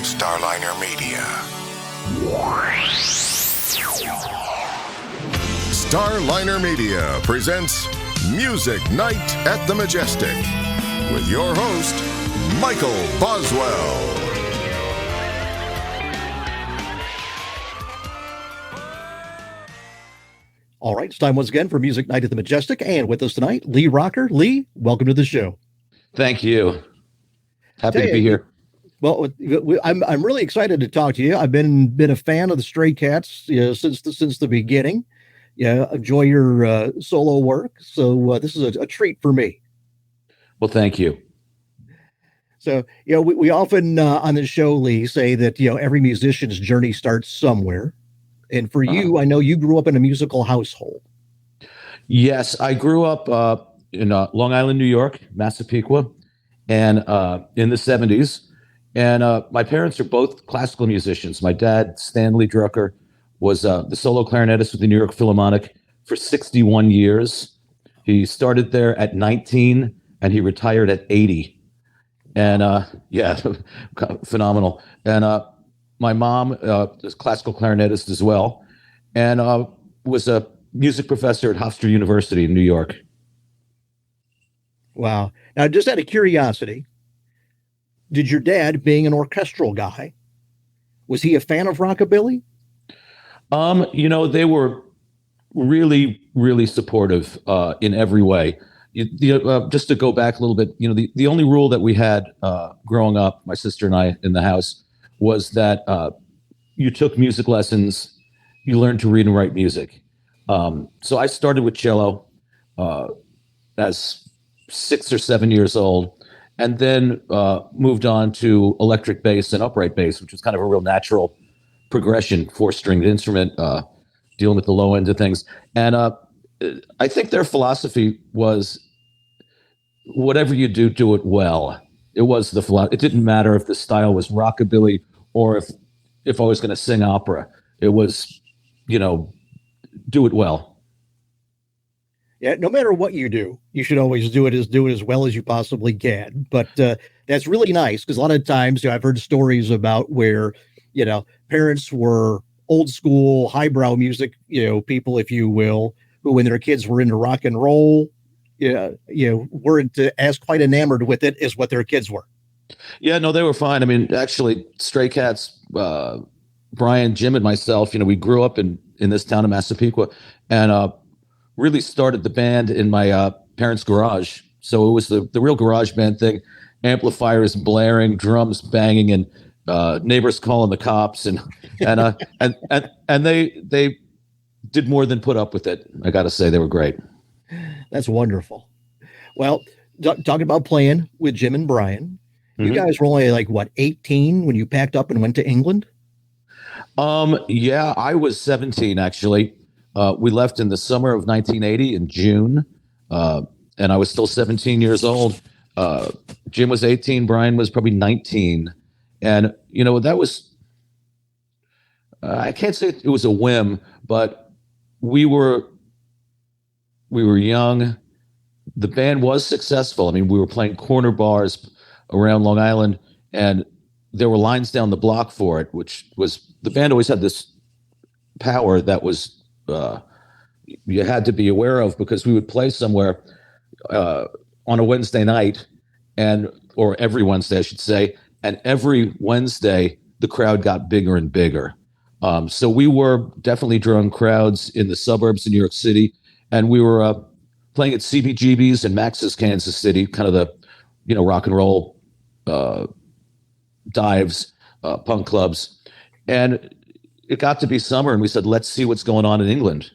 Starliner Media. Starliner Media presents Music Night at the Majestic with your host, Michael Boswell. All right, it's time once again for Music Night at the Majestic, and with us tonight, Lee Rocker. Lee, welcome to the show. Thank you. Happy to be here. Well, I'm really excited to talk to you. I've been a fan of the Stray Cats since the beginning. Enjoy your solo work. So this is a treat for me. Well, thank you. So we often on the show, Lee, say that every musician's journey starts somewhere, and for you, I know you grew up in a musical household. Yes, I grew up in Long Island, New York, Massapequa, and in the 70s. And my parents are both classical musicians. My dad, Stanley Drucker, was the solo clarinetist with the New York Philharmonic for 61 years. He started there at 19 and he retired at 80. And phenomenal. And my mom is a classical clarinetist as well, and was a music professor at Hofstra University in New York. Wow. Now, just out of curiosity, did your dad, being an orchestral guy, was he a fan of rockabilly? They were really, really supportive in every way. Just to go back a little bit, the only rule that we had growing up, my sister and I in the house, was that you took music lessons, you learned to read and write music. So I started with cello as 6 or 7 years old, and then moved on to electric bass and upright bass, which was kind of a real natural progression, 4-stringed instrument, dealing with the low end of things. And I think their philosophy was, whatever you do, do it well. It was the philosophy. It didn't matter if the style was rockabilly or if I was going to sing opera. It was, do it well. Yeah, no matter what you do, you should always do it as well as you possibly can. But that's really nice, because a lot of times I've heard stories about where, parents were old school, highbrow music, people, if you will, who when their kids were into rock and roll, weren't as quite enamored with it as what their kids were. Yeah, no, they were fine. I mean, actually, Stray Cats, Brian, Jim, and myself, we grew up in this town of Massapequa, and really started the band in my parents' garage. So it was the real garage band thing, amplifiers blaring, drums banging, and neighbors calling the cops, and they did more than put up with it. I got to say, they were great. That's wonderful. Well, talking about playing with Jim and Brian, you guys were only 18 when you packed up and went to England? Yeah, I was 17 actually. We left in the summer of 1980 in June, and I was still 17 years old. Jim was 18, Brian was probably 19. And, that was, I can't say it was a whim, but we were young. The band was successful. I mean, we were playing corner bars around Long Island, and there were lines down the block for it, which was, the band always had this power that was, you had to be aware of, because we would play somewhere on a Wednesday night, or every Wednesday, I should say, and every Wednesday the crowd got bigger and bigger. So we were definitely drawing crowds in the suburbs of New York City, and we were playing at CBGB's and Max's Kansas City, kind of the rock and roll dives, punk clubs, and it got to be summer, and we said, let's see what's going on in England.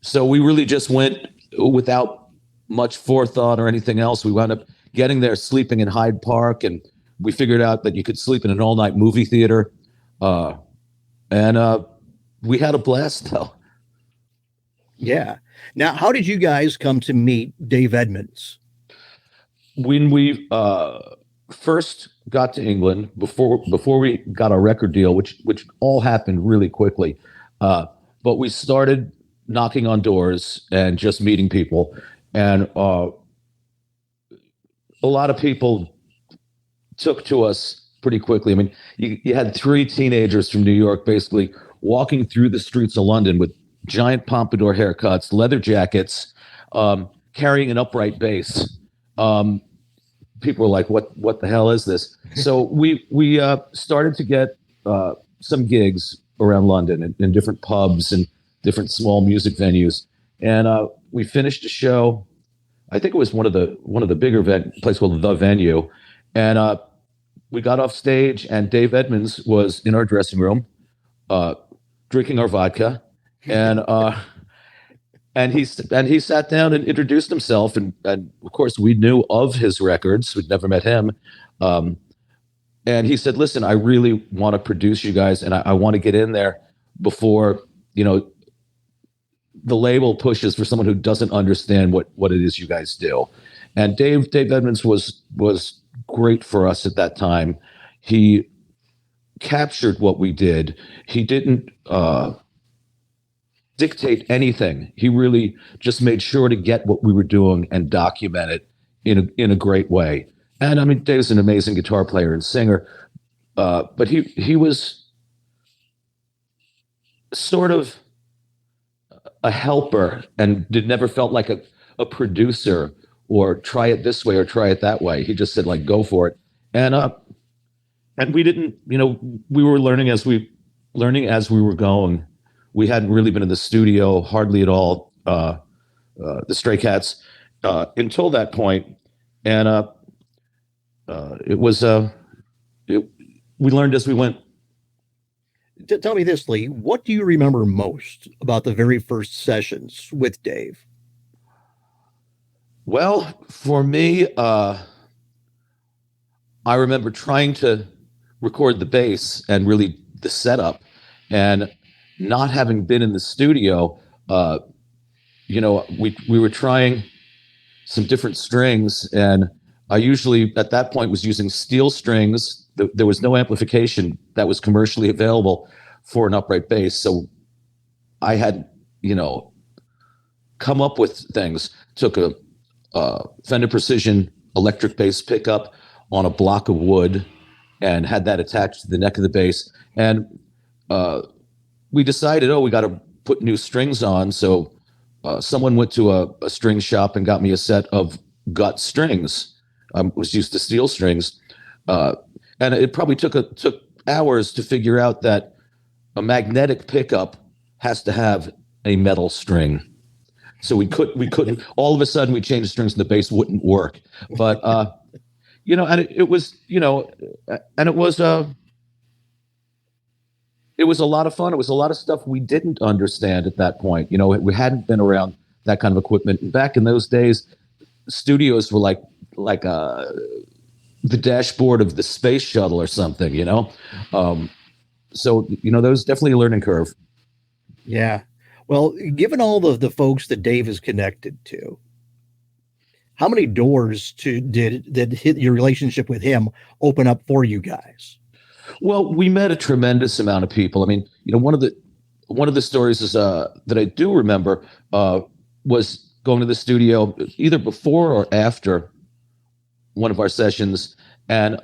So we really just went without much forethought or anything else. We wound up getting there, sleeping in Hyde Park, and we figured out that you could sleep in an all-night movie theater. And we had a blast, though. Yeah. Now, how did you guys come to meet Dave Edmunds? When we first got to England, before we got our record deal, which all happened really quickly, but we started knocking on doors and just meeting people, and a lot of people took to us pretty quickly. I mean, you had three teenagers from New York basically walking through the streets of London with giant pompadour haircuts, leather jackets, carrying an upright bass. People were like, "What the hell is this?" So we started to get some gigs around London in different pubs and different small music venues, and we finished a show. I think it was one of the bigger place called The Venue, and we got off stage, and Dave Edmunds was in our dressing room, drinking our vodka, and he sat down and introduced himself, and of course we knew of his records. We'd never met him, and he said, "Listen, I really want to produce you guys, and I want to get in there before the label pushes for someone who doesn't understand what it is you guys do." And Dave Edmunds was great for us at that time. He captured what we did. He didn't dictate anything. He really just made sure to get what we were doing and document it in a great way. And I mean, Dave's an amazing guitar player and singer, but he was sort of a helper and never felt like a producer or try it this way or try it that way. He just said, like, go for it. And we didn't, we were learning as we were going. We hadn't really been in the studio hardly at all, the Stray Cats, until that point. And we learned as we went. Tell me this, Lee, what do you remember most about the very first sessions with Dave? Well, for me, I remember trying to record the bass and really the setup, and not having been in the studio. We were trying some different strings, and I usually at that point was using steel strings. There was no amplification that was commercially available for an upright bass, so I had come up with things. Took a Fender Precision electric bass pickup on a block of wood and had that attached to the neck of the bass. And we decided, we got to put new strings on. So someone went to a string shop and got me a set of gut strings. I was used to steel strings. And it probably took hours to figure out that a magnetic pickup has to have a metal string. So we couldn't, all of a sudden we changed strings and the bass wouldn't work. But, and it was, and it was a lot of fun. It was a lot of stuff we didn't understand at that point. We hadn't been around that kind of equipment. And back in those days, studios were like the dashboard of the space shuttle or something, So, there was definitely a learning curve. Yeah. Well, given all the folks that Dave is connected to, how many doors did hit your relationship with him open up for you guys? Well, we met a tremendous amount of people. I mean, one of the stories is that I do remember was going to the studio either before or after one of our sessions, and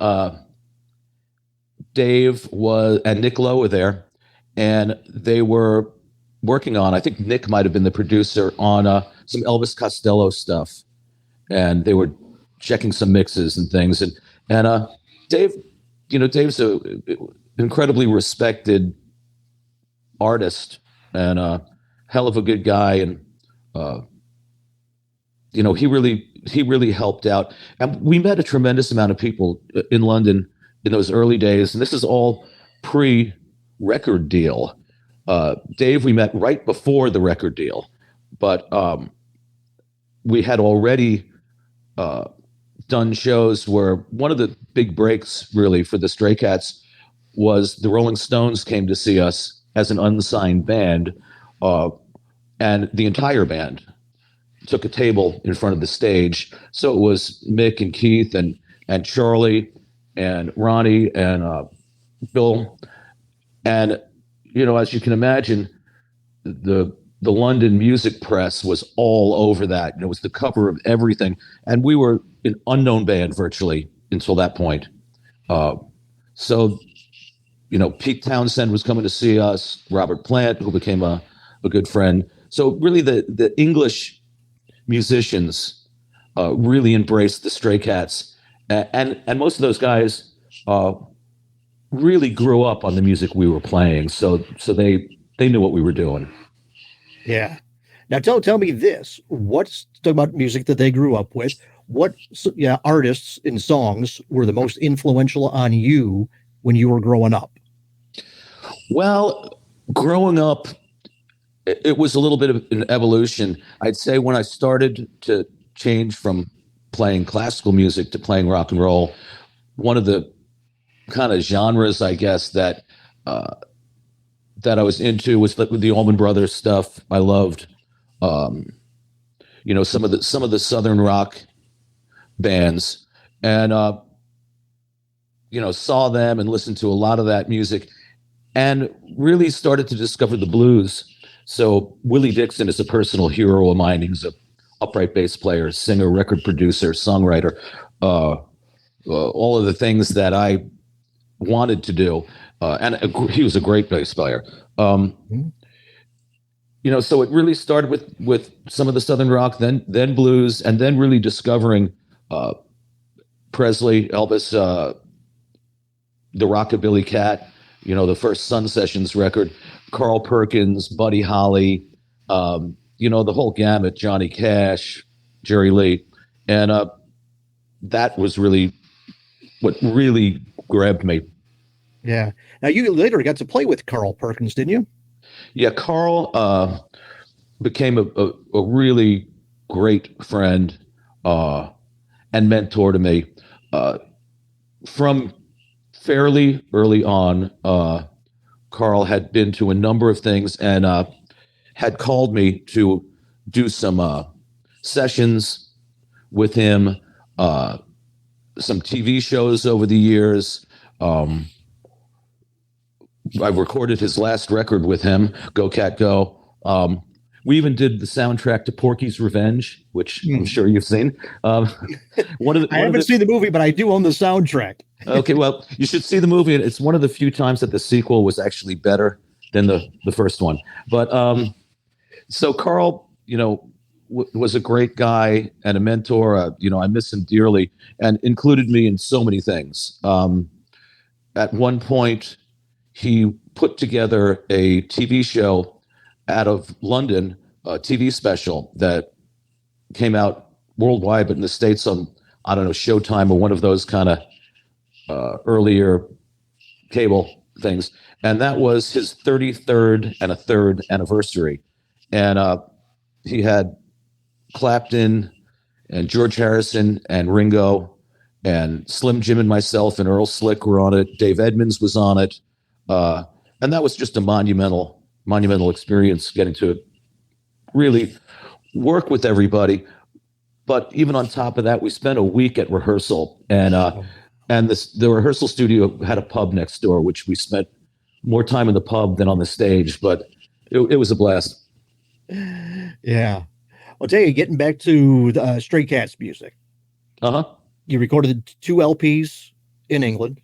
Dave and Nick Lowe were there, and they were working on, I think Nick might have been the producer on some Elvis Costello stuff, and they were checking some mixes and things, and Dave, Dave's a incredibly respected artist and a hell of a good guy, and he really helped out. And we met a tremendous amount of people in London in those early days, and this is all pre-record deal. Dave, we met right before the record deal, but we had already done shows where one of the big breaks really for the Stray Cats was the Rolling Stones came to see us as an unsigned band, and the entire band took a table in front of the stage. So it was Mick and Keith and Charlie and Ronnie and Bill. And, as you can imagine, the London music press was all over that. It was the cover of everything. And we were an unknown band virtually until that point. So, Pete Townsend was coming to see us, Robert Plant, who became a good friend. So really the English musicians really embraced the Stray Cats. And most of those guys really grew up on the music we were playing. So they knew what we were doing. Yeah. Now tell me this. What's talking about music that they grew up with? What artists and songs were the most influential on you when you were growing up? Well, growing up, it was a little bit of an evolution. I'd say when I started to change from playing classical music to playing rock and roll, one of the kind of genres, I guess, that I was into was the Allman Brothers stuff. I loved, some of the Southern rock bands, and saw them and listened to a lot of that music, and really started to discover the blues. So Willie Dixon is a personal hero of mine. He's a upright bass player, singer, record producer, songwriter, all of the things that I wanted to do. And he was a great bass player. So it really started with some of the Southern rock, then blues, and then really discovering Presley, Elvis, the Rockabilly Cat, the first Sun Sessions record, Carl Perkins, Buddy Holly, the whole gamut, Johnny Cash, Jerry Lee. And that was really what really grabbed me. Yeah. Now, you later got to play with Carl Perkins, didn't you? Yeah, Carl became a really great friend and mentor to me from fairly early on. Carl had been to a number of things and had called me to do some sessions with him, some TV shows over the years. I recorded his last record with him, Go Cat Go. We even did the soundtrack to Porky's Revenge, which I'm sure you've seen. I haven't seen the movie, but I do own the soundtrack. Okay, well, you should see the movie. It's one of the few times that the sequel was actually better than the first one. But so Carl, was a great guy and a mentor. I miss him dearly, and included me in so many things. At one point, he put together a TV show out of London, a TV special that came out worldwide, but in the States on, I don't know, Showtime or one of those kind of earlier cable things. And that was his 33rd and a third anniversary. And he had Clapton and George Harrison and Ringo and Slim Jim and myself and Earl Slick were on it. Dave Edmunds was on it. And that was just a monumental experience, getting to really work with everybody. But even on top of that, we spent a week at rehearsal, and the rehearsal studio had a pub next door, which we spent more time in the pub than on the stage, but it was a blast. Yeah. I'll tell you, getting back to the Stray Cats music. You recorded 2 LPs in England.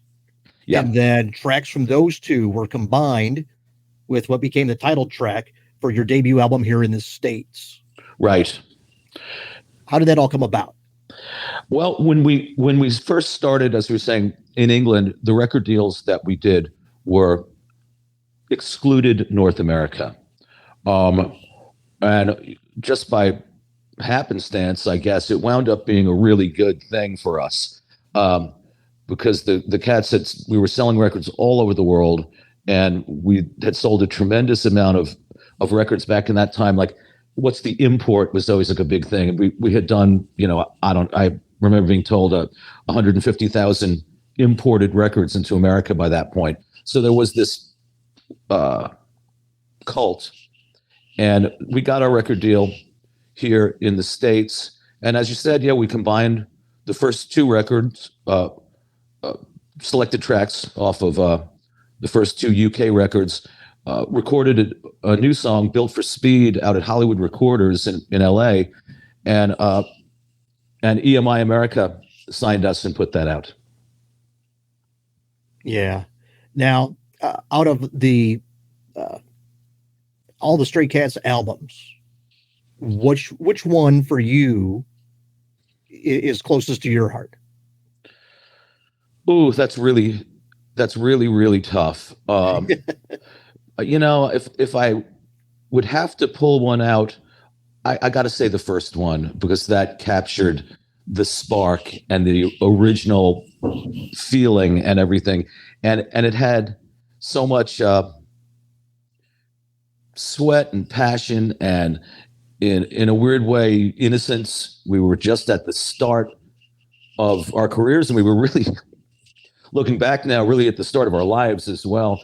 Yeah. And then tracks from those 2 were combined with what became the title track for your debut album here in the States. Right. How did that all come about? Well, when we first started, as we were saying, in England, the record deals that we did were excluded North America. And just by happenstance, I guess, it wound up being a really good thing for us. Because the Cats we were selling records all over the world, and we had sold a tremendous amount of records back in that time. Like, what's the import was always like a big thing. And we had done, I remember being told 150,000 imported records into America by that point. So there was this cult, and we got our record deal here in the States. And as you said, we combined the first 2 records, selected tracks off of the first 2 UK records, recorded a new song, Built for Speed, out at Hollywood Recorders in LA, and EMI America signed us and put that out. Yeah. Now, out of the uh, all the Stray Cats albums, which one for you is closest to your heart? Ooh, that's really tough. If I would have to pull one out, I got to say the first one because that captured the spark and the original feeling and everything, and it had so much sweat and passion and in a weird way innocence. We were just at the start of our careers, and we were really looking back now, really at the start of our lives as well.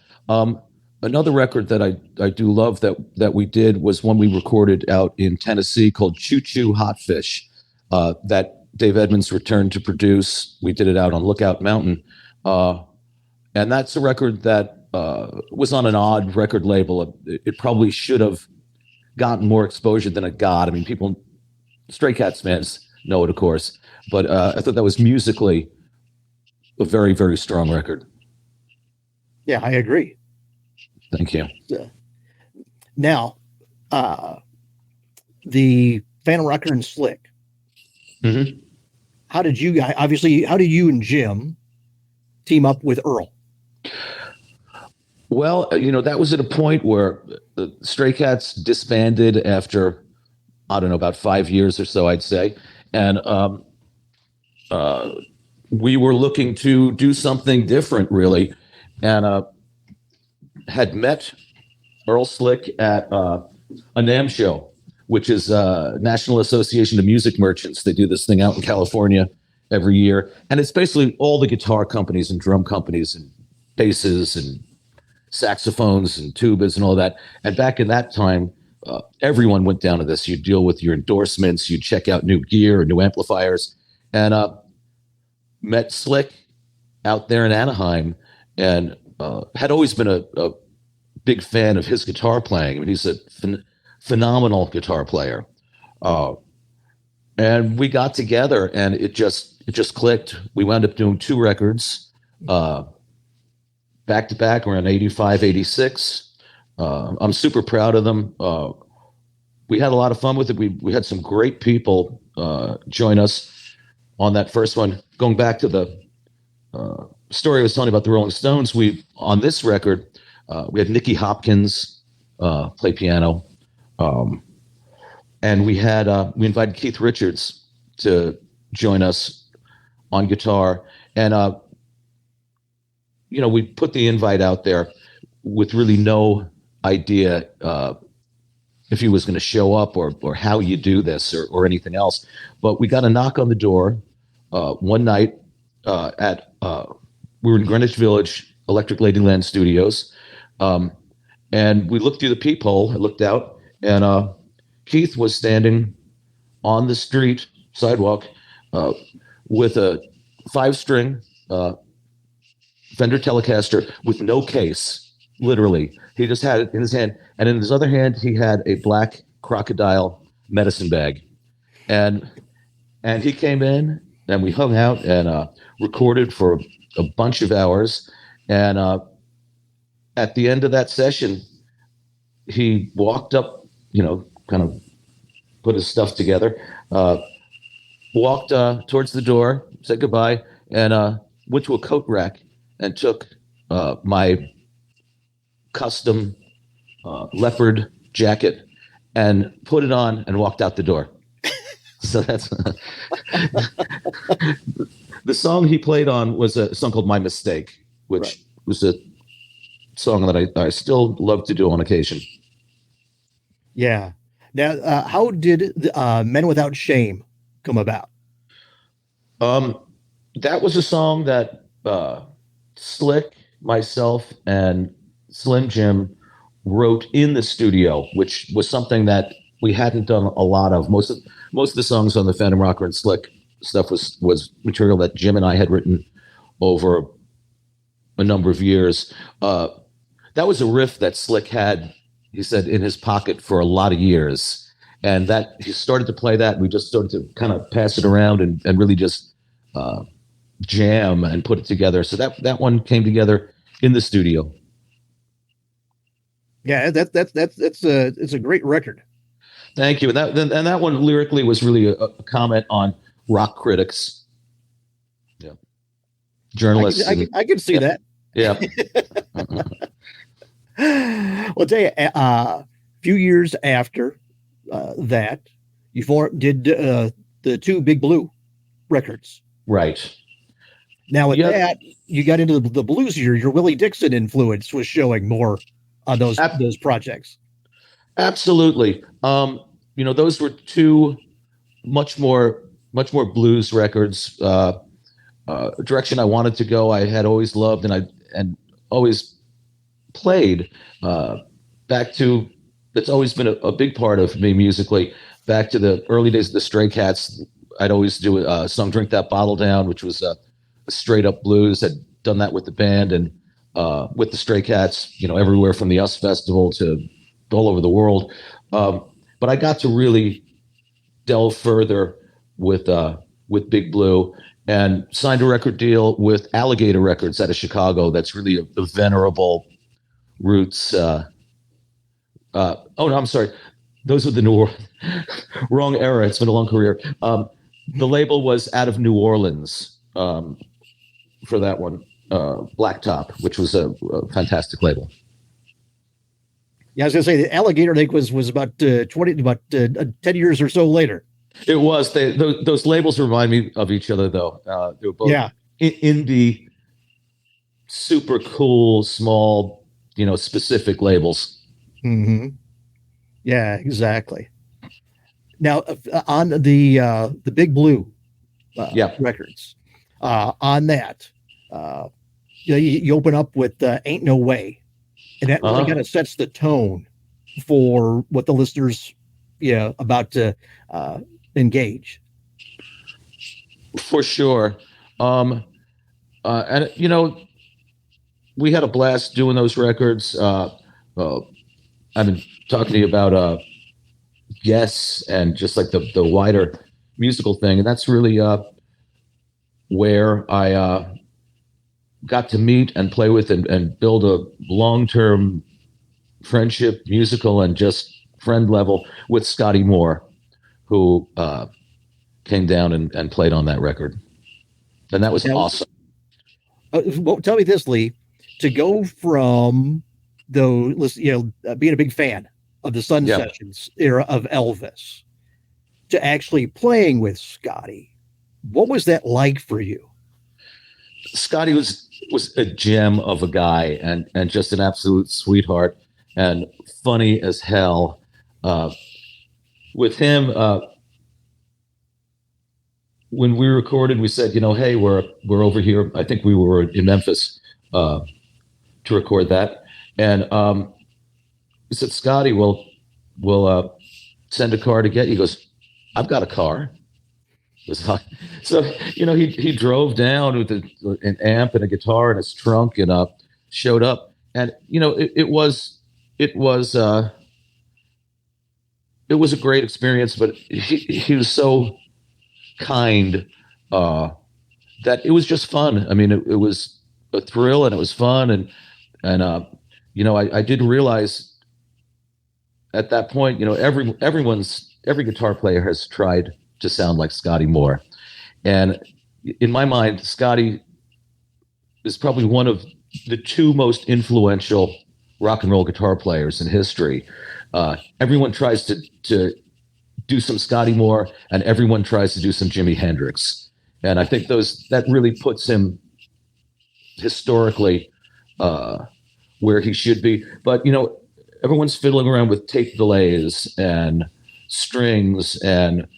Another record that I do love that we did was one we recorded out in Tennessee called Choo Choo Hot Fish, that Dave Edmunds returned to produce. We did it out on Lookout Mountain. And that's a record that was on an odd record label. It probably should have gotten more exposure than it got. I mean, Stray Cats fans know it, of course, but I thought that was musically a very, very strong record. Yeah, I agree. Thank you. Now, the Phantom Rocker and Slick. Mm-hmm. How did you and Jim team up with Earl? Well, that was at a point where the Stray Cats disbanded after, I don't know, about 5 years or so, I'd say. And we were looking to do something different, really. And had met Earl Slick at a NAMM show, which is National Association of Music Merchants. They do this thing out in California every year. And it's basically all the guitar companies and drum companies and basses and saxophones and tubas and all that. And back in that time, everyone went down to this. You'd deal with your endorsements, you'd check out new gear and new amplifiers. And met Slick out there in Anaheim and had always been a big fan of his guitar playing. I mean, he's a phenomenal guitar player. And we got together and it just clicked. We wound up doing 2 records back to back around 85, 86. I'm super proud of them. We had a lot of fun with it. We had some great people join us on that first one. Going back to the story I was telling you about the Rolling Stones, on this record, we had Nicky Hopkins play piano. And we invited Keith Richards to join us on guitar. And, we put the invite out there with really no idea if he was going to show up or how you do this or anything else. But we got a knock on the door one night we were in Greenwich Village, Electric Ladyland Studios. And we looked through the peephole, I looked out, and Keith was standing on the street sidewalk with a 5-string Fender Telecaster with no case, literally. He just had it in his hand. And in his other hand, he had a black crocodile medicine bag. And he came in, and we hung out and recorded for a bunch of hours. And at the end of that session, he walked up, kind of put his stuff together, walked towards the door, said goodbye, and went to a coat rack and took my custom leopard jacket and put it on and walked out the door. So that's the song he played on was a song called My Mistake, which was a song that I still love to do on occasion. Yeah. Now, how did Men Without Shame come about? That was a song that Slick, myself, and Slim Jim wrote in the studio, which was something that we hadn't done a lot of. Most of the songs on the Phantom Rocker and Slick stuff was material that Jim and I had written over a number of years. That was a riff that Slick had, he said, in his pocket for a lot of years. And that he started to play that. And we just started to kind of pass it around and really just jam and put it together. So that one came together in the studio. Yeah, it's a great record. Thank you. And that one lyrically was really a comment on rock critics, yeah, journalists. I can see that. Yeah. Well, tell you, a few years after that, you did the two Big Blue records. Right. Now with that, you got into the bluesier. Your Willie Dixon influence was showing more on those projects. Absolutely. Those were two much more blues records. Direction I wanted to go. I had always loved and always played back to. That's always been a big part of me musically. Back to the early days of the Stray Cats, I'd always do a song "Drink That Bottle Down," which was a straight up blues. I'd done that with the band and with the Stray Cats. Everywhere from the US Festival to all over the world. But I got to really delve further with Big Blue and signed a record deal with Alligator Records out of Chicago. That's really a venerable roots. Oh no, I'm sorry. Those were the wrong era. It's been a long career. The label was out of New Orleans for that one, Blacktop, which was a fantastic label. Yeah, I was going to say the Alligator, I think, was about 10 years or so later. It was. Those labels remind me of each other, though. They were both indie, super cool, small, specific labels. Mm-hmm. Yeah, exactly. Now, on the Big Blue records, on that, you open up with Ain't No Way. And that really kind of sets the tone for what the listeners, about to engage. For sure. And we had a blast doing those records. I've been talking to you about Yes and just like the wider musical thing. And that's really where I got to meet and play with and build a long-term friendship, musical and just friend level with Scotty Moore, who came down and played on that record. And that was awesome. Well, tell me this, Lee, to go from being a big fan of the Sun Sessions era of Elvis to actually playing with Scotty, what was that like for you? Scotty was a gem of a guy and just an absolute sweetheart and funny as hell. With him, when we recorded, we said, hey, we're over here. I think we were in Memphis to record that. And we said, Scotty, we'll send a car to get you. He goes, I've got a car. So, he drove down with an amp and a guitar in his trunk and showed up. And, it was a great experience, but he was so kind that it was just fun. I mean, it was a thrill and it was fun. And I did realize at that point, every guitar player has tried to sound like Scotty Moore. And in my mind, Scotty is probably one of the two most influential rock and roll guitar players in history. Everyone tries to do some Scotty Moore and everyone tries to do some Jimi Hendrix. And I think that really puts him historically where he should be. But, everyone's fiddling around with tape delays and strings and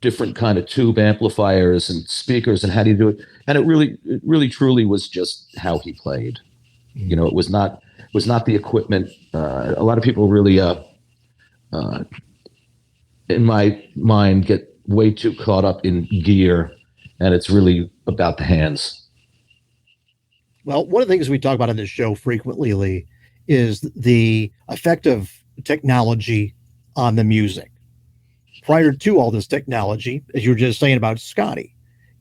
different kind of tube amplifiers and speakers and how do you do it? And it really truly was just how he played. It was not the equipment. A lot of people really, in my mind, get way too caught up in gear, and it's really about the hands. Well, one of the things we talk about on this show frequently, Lee, is the effect of technology on the music. Prior to all this technology, as you were just saying about Scotty,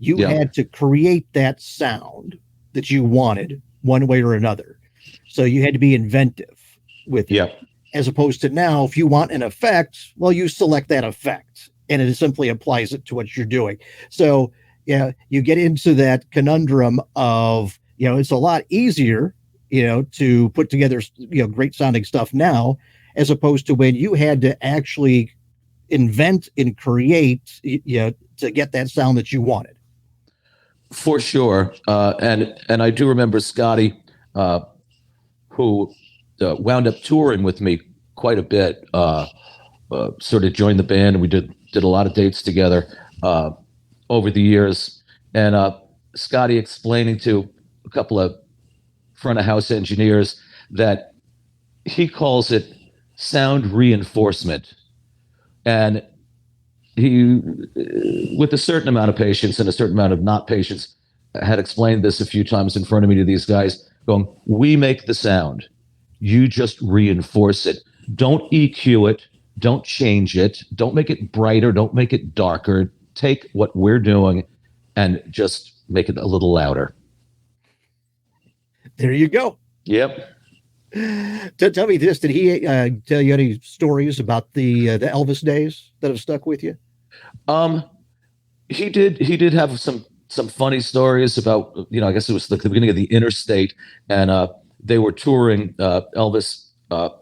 You had to create that sound that you wanted one way or another. So you had to be inventive with it. As opposed to now, if you want an effect, well, you select that effect and it simply applies it to what you're doing. So, yeah, you get into that conundrum of, it's a lot easier, to put together, great sounding stuff now, as opposed to when you had to actually invent and create, to get that sound that you wanted. For sure. And I do remember Scotty, who wound up touring with me quite a bit, sort of joined the band, and we did a lot of dates together over the years. And Scotty explaining to a couple of front of house engineers that he calls it sound reinforcement. And he, with a certain amount of patience and a certain amount of not patience, had explained this a few times in front of me to these guys, going, we make the sound. You just reinforce it. Don't EQ it. Don't change it. Don't make it brighter. Don't make it darker. Take what we're doing and just make it a little louder. There you go. Yep. Tell me this. Did he tell you any stories about the Elvis days that have stuck with you? He did have some funny stories about, I guess it was the beginning of the Interstate, and they were touring Elvis,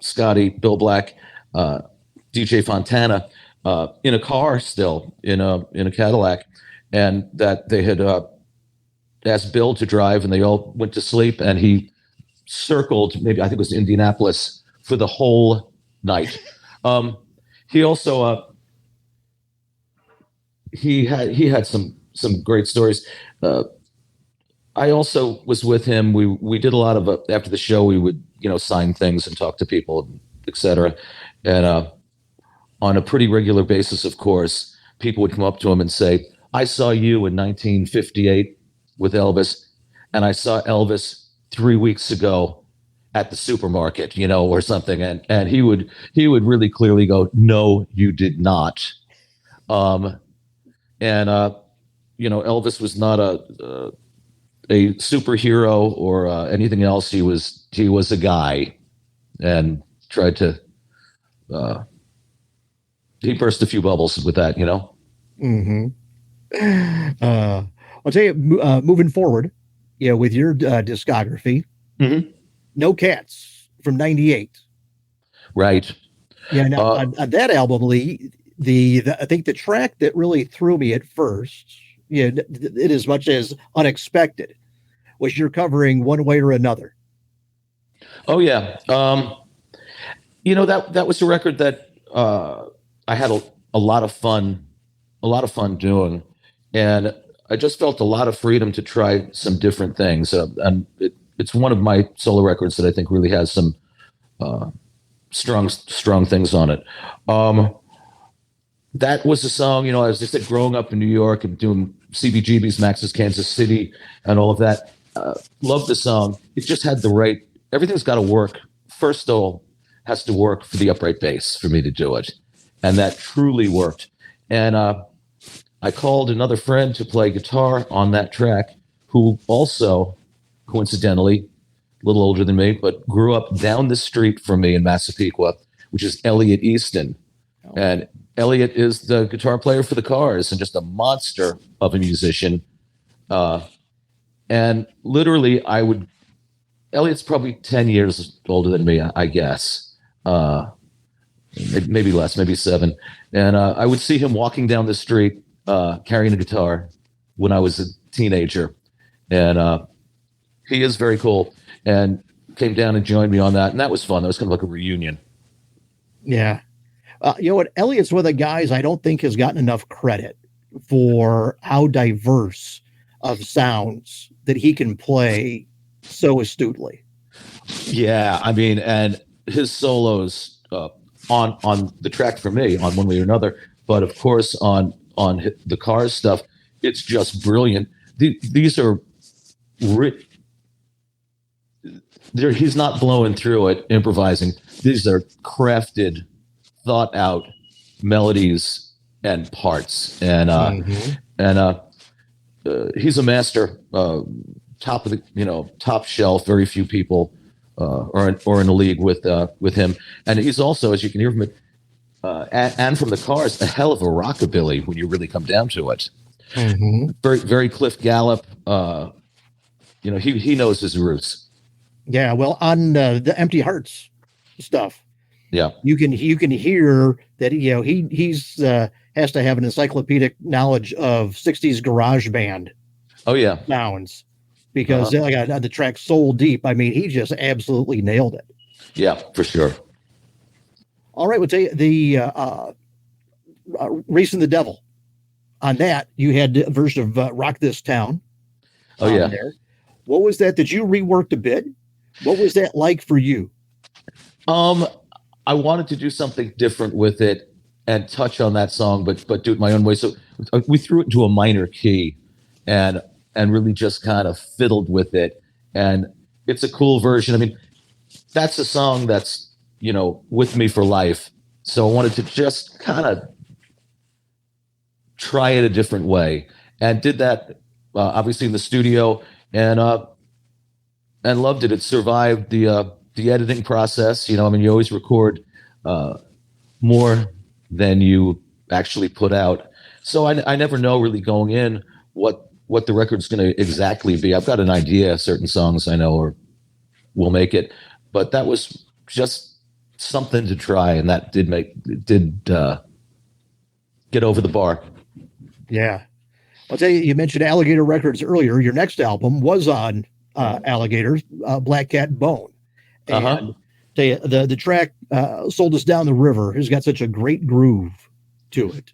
Scotty, Bill Black, DJ Fontana in a car still, in a Cadillac, and that they had asked Bill to drive, and they all went to sleep, and he circled, maybe I think it was Indianapolis, for the whole night. He also he had some great stories. I also was with him. We did a lot of after the show, we would sign things and talk to people, etc. And on a pretty regular basis, of course, people would come up to him and say, I saw you in 1958 with Elvis, and I saw Elvis 3 weeks ago at the supermarket, or something. And he would really clearly go, no, you did not. And Elvis was not a superhero or anything else. He was a guy, and tried to, he burst a few bubbles with that, Mm-hmm. I'll tell you, moving forward, with your discography, No Cats from '98. Right. Yeah. Now on that album, Lee, I think the track that really threw me at first, it as much as unexpected, was you're covering One Way or Another. Oh yeah. That was a record that I had a lot of fun doing, and I just felt a lot of freedom to try some different things. And it's one of my solo records that I think really has some strong things on it. That was a song, as I said, growing up in New York and doing CBGB's, Max's Kansas City, and all of that. Loved the song. It just had everything's got to work. First of all, has to work for the upright bass for me to do it. And that truly worked. And I called another friend to play guitar on that track, who also, coincidentally, a little older than me, but grew up down the street from me in Massapequa, which is Elliot Easton. Oh. And Elliot is the guitar player for the Cars and just a monster of a musician. And literally, Elliot's probably 10 years older than me, I guess. Maybe less, maybe 7. And I would see him walking down the street carrying a guitar when I was a teenager. And he is very cool, and came down and joined me on that. And that was fun. That was kind of like a reunion. Yeah. Elliot's one of the guys I don't think has gotten enough credit for how diverse of sounds that he can play so astutely. Yeah. I mean, and his solos on the track for me, on One Way or Another, but of course on the Cars stuff, it's just brilliant. These are he's not blowing through it, improvising. These are crafted, thought out melodies and parts. And he's a master, top of the top shelf. Very few people are in the league with him, and he's also, as you can hear from it, and from the Cars, a hell of a rockabilly when you really come down to it. Mm-hmm. Very very Cliff Gallup. He knows his roots. Yeah, well, on the Empty Hearts stuff, Yeah, you can hear that he's has to have an encyclopedic knowledge of '60s garage band. Oh yeah, sounds, because the track Soul Deep. I mean, he just absolutely nailed it. Yeah, for sure. All right, we'll tell you the Racing the Devil. On that, you had a version of Rock This Town. Oh yeah. There. What was that? Did you rework a bit? What was that like for you? I wanted to do something different with it and touch on that song, but do it my own way. So we threw it into a minor key and really just kind of fiddled with it. And it's a cool version. I mean, that's a song that's, with me for life. So I wanted to just kind of try it a different way, and did that obviously in the studio, and loved it. It survived the editing process. You always record more than you actually put out. So I never know really going in what the record's going to exactly be. I've got an idea, certain songs I know or will make it, but that was just something to try, and that did get over the bar. Yeah. I'll tell you, you mentioned Alligator Records earlier. Your next album was on Alligator's Black Cat Bone. And tell you, the track Sold Us Down the River has got such a great groove to it.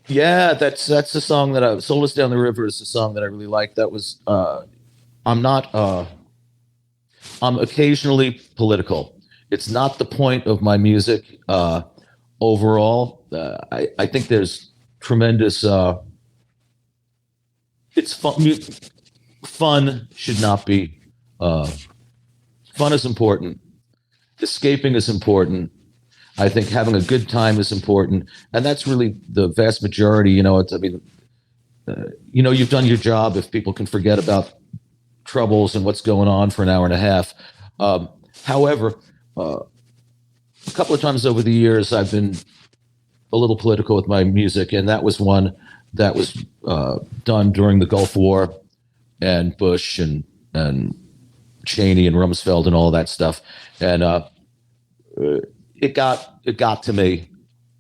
Yeah, that's the song that Sold Us Down the River is the song that I really like. That was I'm occasionally political. It's not the point of my music overall. I think there's tremendous it's fun. Fun should not be fun is important. Escaping is important. I think having a good time is important, and that's really the vast majority. You've done your job if people can forget about troubles and what's going on for an hour and a half. However, a couple of times over the years, I've been a little political with my music, and that was one that was done during the Gulf War and Bush and Cheney and Rumsfeld and all that stuff, and it got to me.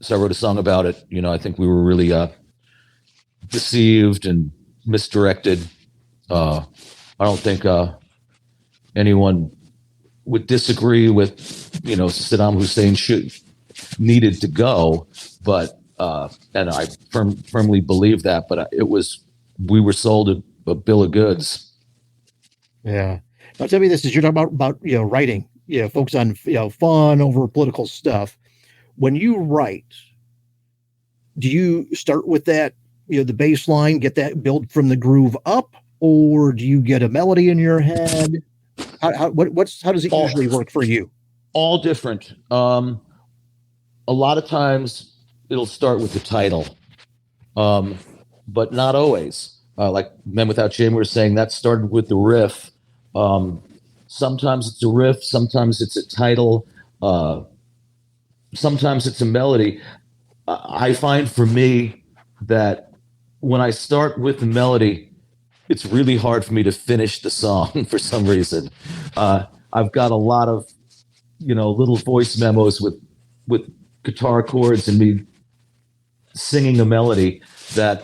So I wrote a song about it. I think we were really deceived and misdirected. I don't think anyone would disagree with Saddam Hussein needed to go, but and I firmly believe that. But we were sold a bill of goods. Yeah. Now tell me this: you're talking about writing, focus on fun over political stuff. When you write, do you start with that the bass line, get that build from the groove up, or do you get a melody in your head? How does it usually work for you? All different. A lot of times it'll start with the title, but not always. Like Men Without Shame was saying, that started with the riff. Sometimes it's a riff, sometimes it's a title, sometimes it's a melody. I find for me that when I start with the melody, it's really hard for me to finish the song for some reason. I've got a lot of, little voice memos with guitar chords and me singing a melody that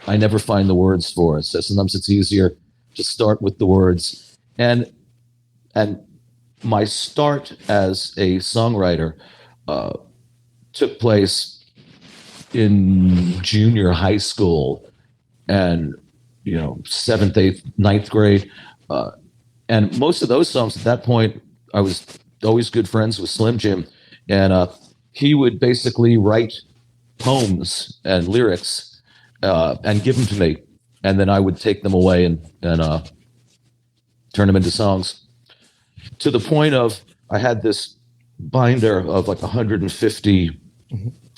I never find the words for. So sometimes it's easier to start with the words. And my start as a songwriter took place in junior high school and 7th, 8th, 9th grade. And most of those songs at that point, I was always good friends with Slim Jim. And he would basically write poems and lyrics and give them to me. And then I would take them away and turn them into songs. To the point of, I had this binder of like 150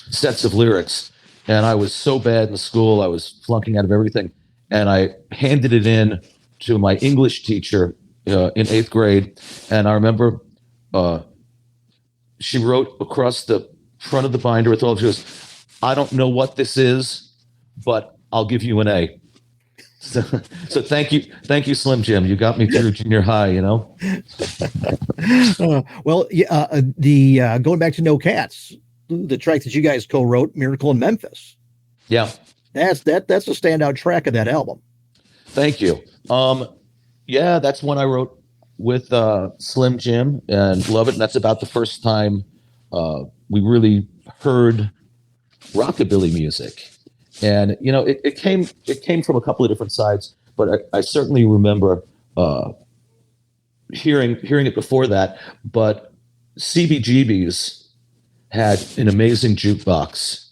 sets of lyrics. and I was so bad in school. I was flunking out of everything, and I handed it in to my English teacher in 8th grade. And I remember she wrote across the front of the binder with all of, she goes, "I don't know what this is, but I'll give you an A." So thank you, Slim Jim. You got me through junior high. The going back to No Cats, the track that you guys co-wrote, "Miracle in Memphis." Yeah, that's a standout track of that album. Thank you. Yeah, that's one I wrote with Slim Jim, and love it. And that's about the first time we really heard rockabilly music. And it came from a couple of different sides, but I certainly remember hearing it before that. But CBGB's had an amazing jukebox,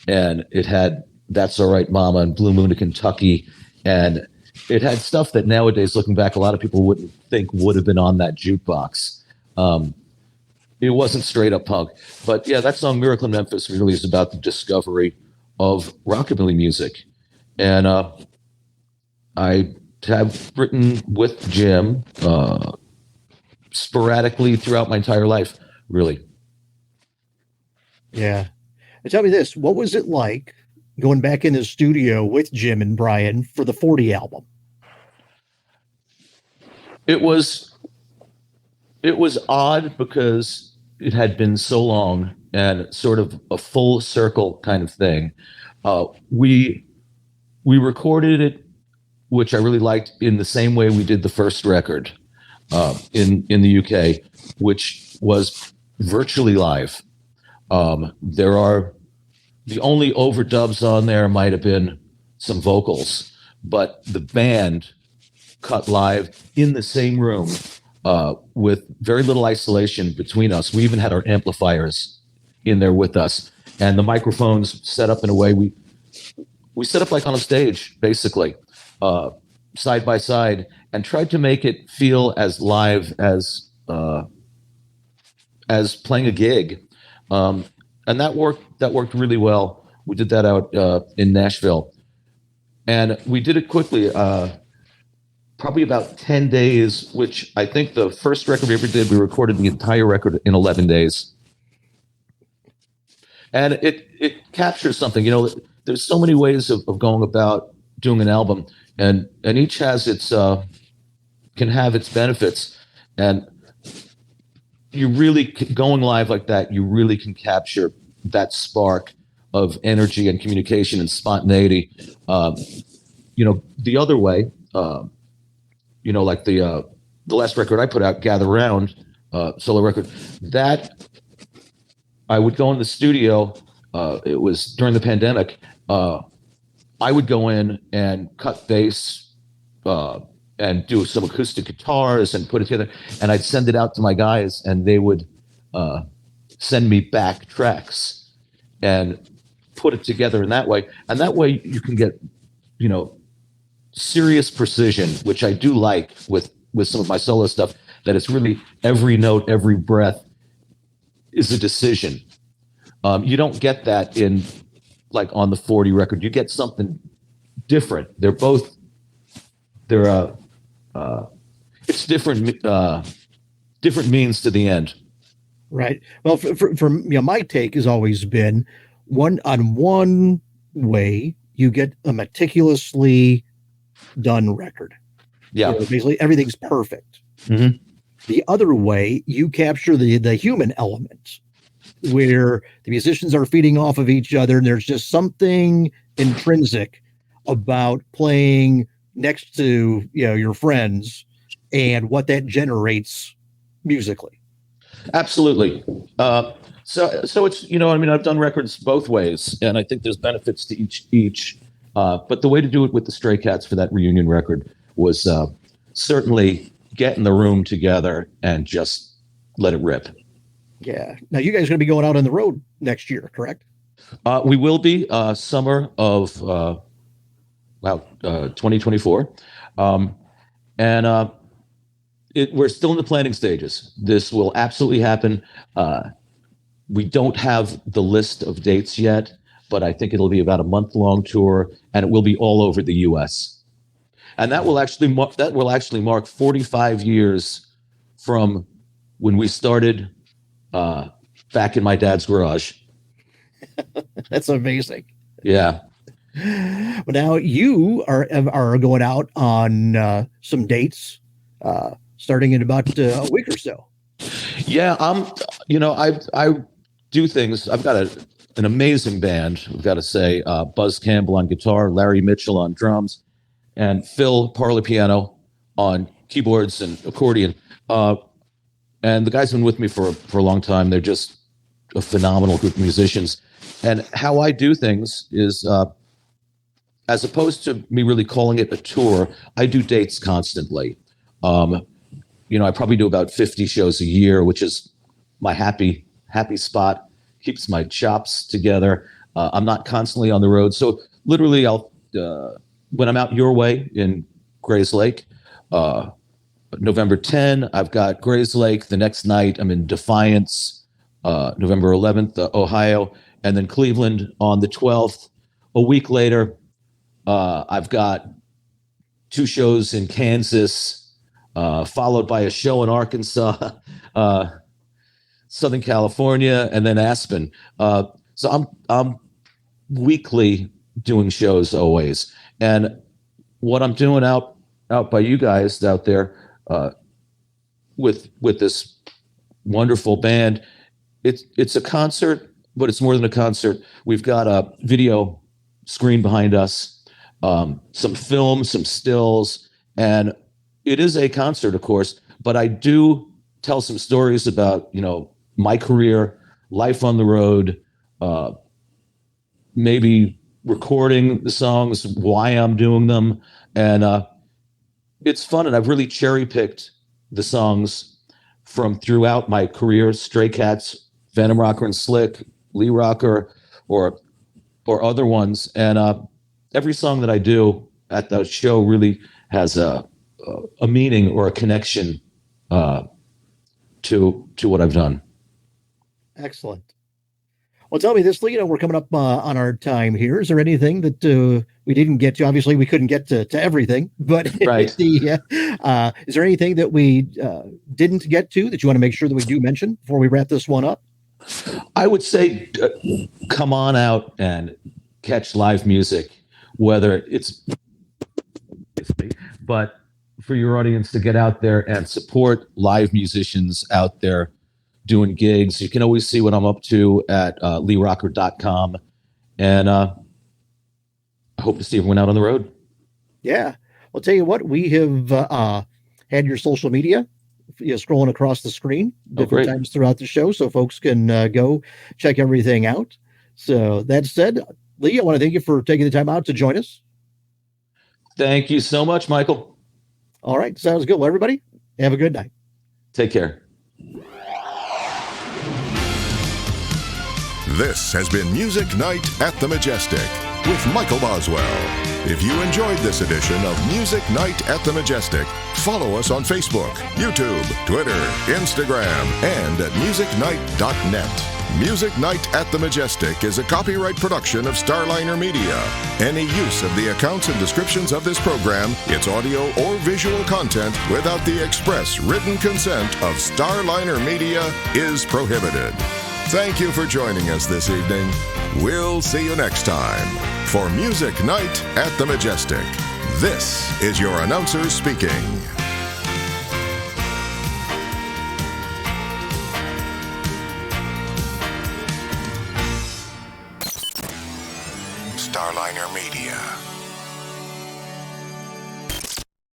and it had "That's All Right, Mama" and "Blue Moon of Kentucky," and it had stuff that nowadays, looking back, a lot of people wouldn't think would have been on that jukebox. It wasn't straight up punk, but yeah, that song "Miracle in Memphis" really is about the discovery of rockabilly music. And I have written with Jim sporadically throughout my entire life, really. Yeah. And tell me this, what was it like going back in the studio with Jim and Brian for the 40 album? It was odd because it had been so long and sort of a full circle kind of thing. We recorded it, which I really liked, in the same way we did the first record in the UK, which was virtually live. There are the only overdubs on there might have been some vocals, but the band cut live in the same room with very little isolation between us. We even had our amplifiers in there with us, and the microphones set up in a way we set up like on a stage, basically, side by side, and tried to make it feel as live as playing a gig. And that worked really well. We did that out in Nashville, and we did it quickly. Probably about 10 days, which I think the first record we ever did, we recorded the entire record in 11 days. And it captures something. There's so many ways of going about doing an album, and each has its can have its benefits. And you really, going live like that, you really can capture that spark of energy and communication and spontaneity. The other way, like the last record I put out, "Gather Round," solo record, that I would go in the studio. It was during the pandemic. I would go in and cut bass and do some acoustic guitars and put it together, and I'd send it out to my guys, and they would send me back tracks and put it together in that way. And that way you can get, serious precision, which I do like with some of my solo stuff, that it's really every note, every breath is a decision. You don't get that in, like, on the 40 record. You get something different. It's different means to the end. Right. Well, for my take has always been one way you get a meticulously done record. Yeah. Basically everything's perfect. Mm-hmm. The other way, you capture the human element, where the musicians are feeding off of each other, and there's just something intrinsic about playing next to your friends and what that generates musically. Absolutely. So it's I've done records both ways, and I think there's benefits to each. But the way to do it with the Stray Cats for that reunion record was certainly get in the room together and just let it rip. Yeah. Now you guys are going to be going out on the road next year, correct? We will be summer of 2024, and we're still in the planning stages. This will absolutely happen. We don't have the list of dates yet. but I think it'll be about a month-long tour, and it will be all over the U.S. And that will actually mark 45 years from when we started back in my dad's garage. That's amazing. Yeah. Well, now you are going out on some dates starting in about a week or so. Yeah, I do things. I've got an amazing band. I've got to say, Buzz Campbell on guitar, Larry Mitchell on drums, and Phil Parlapiano on keyboards and accordion. And the guys have been with me for a long time. They're just a phenomenal group of musicians. And how I do things is, as opposed to me really calling it a tour, I do dates constantly. I probably do about 50 shows a year, which is my happy spot, keeps my chops together. I'm not constantly on the road. So literally when I'm out your way in Grays Lake, November 10, I've got Grays Lake. The next night I'm in Defiance, November 11th, Ohio, and then Cleveland on the 12th. A week later, I've got 2 shows in Kansas, followed by a show in Arkansas, Southern California, and then Aspen. So I'm weekly doing shows always. And what I'm doing out by you guys out there with this wonderful band, it's a concert, but it's more than a concert. We've got a video screen behind us, some film, some stills, and it is a concert, of course, but I do tell some stories about, my career, life on the road, maybe recording the songs, why I'm doing them. And it's fun. And I've really cherry picked the songs from throughout my career: Stray Cats, Phantom Rocker and Slick, Lee Rocker, or other ones. And every song that I do at the show really has a meaning or a connection to what I've done. Excellent. Well, tell me this, Lee, we're coming up on our time here. Is there anything that we didn't get to? Obviously, we couldn't get to everything, but right. Is there anything that we didn't get to that you want to make sure that we do mention before we wrap this one up? I would say come on out and catch live music, whether it's but for your audience to get out there and support live musicians out there doing gigs. You can always see what I'm up to at leerocker.com. And I hope to see everyone out on the road. Yeah. Well, tell you what, we have had your social media scrolling across the screen different times throughout the show, so folks can go check everything out. So that said, Lee, I want to thank you for taking the time out to join us. Thank you so much, Michael. All right. Sounds good. Well, everybody, have a good night. Take care. This has been Music Night at the Majestic with Michael Boswell. If you enjoyed this edition of Music Night at the Majestic, follow us on Facebook, YouTube, Twitter, Instagram, and at musicnight.net. Music Night at the Majestic is a copyright production of Starliner Media. Any use of the accounts and descriptions of this program, its audio or visual content, without the express written consent of Starliner Media is prohibited. Thank you for joining us this evening. We'll see you next time for Music Night at the Majestic. This is your announcer speaking. Starliner Media.